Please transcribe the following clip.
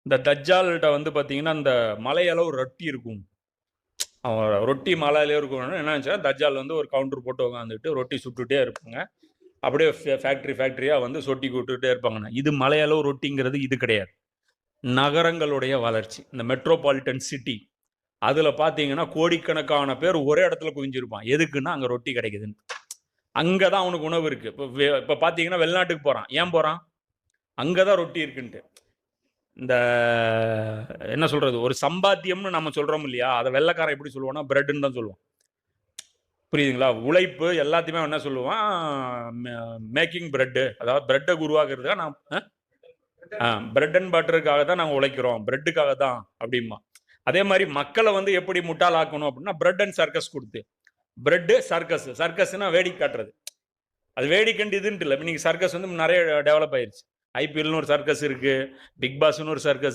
இந்த தஜ்ஜால்கிட்ட வந்து பார்த்தீங்கன்னா, அந்த மலையளவு ரொட்டி இருக்கும். அவன் ரொட்டி மலையிலே இருக்கணும்னு என்ன நினச்சா, தஜ்ஜால் வந்து ஒரு கவுண்டர் போட்டு உட்காந்துட்டு ரொட்டி சுட்டுட்டே இருப்பாங்க. அப்படியே ஃபேக்டரியா வந்து சொட்டி விட்டுட்டே இருப்பாங்கண்ணா. இது மலையளவு ரொட்டிங்கிறது இது கிடையாது. நகரங்களுடைய வளர்ச்சி. இந்த மெட்ரோபாலிட்டன் சிட்டி. அதுல பார்த்தீங்கன்னா, கோடிக்கணக்கான பேர் ஒரே இடத்துல குவிஞ்சிருப்பான். எதுக்குன்னா, அங்க ரொட்டி கிடைக்குதுன்னு. அங்க தான் அவனுக்கு உணவு இருக்கு. இப்ப பார்த்தீங்கன்னா, வெளிநாட்டுக்கு போறான். ஏன் போறான்? அங்க தான் ரொட்டி இருக்குன்ட்டு. இந்த என்ன சொல்றது? ஒரு சம்பாத்தியம்னு நம்ம சொல்றோம் இல்லையா? அத வெள்ளைக்காரன் எப்படி சொல்லுவான்னா, பிரெட்ன்னு தான் சொல்லுவான். புரியுதுங்களா? உழைப்பு எல்லாத்தையுமே அவன் என்ன சொல்லுவான்? மே மேக்கிங் பிரெட். அதாவது பிரெட்ட உருவாக்குறதுக்காக நான் பிரெட் அண்ட் பட்டருக்காக தான் நாங்க உழைக்கிறோம். பிரெட்டுக்காக தான் அப்படிம்பான். அதே மாரி மக்கள வந்து எப்படி முட்டாளாக்கணும் அப்படின்னா, பிரெட் அண்ட் சர்க்கஸ் குடுத்து. Bread, circus. சர்க்கஸ்ன்னா வேடிக்கை காட்டுறது. அது வேடிக்கைன்ட்டு இதுன்ட்டு இல்ல. இன்னைக்கு சர்க்கஸ் வந்து நெறைய டெவலப் ஆயிருச்சு. ஐபிஎல்னு ஒரு சர்க்கஸ் இருக்கு. பிக் பாஸ்ன்னு ஒரு சர்க்கஸ்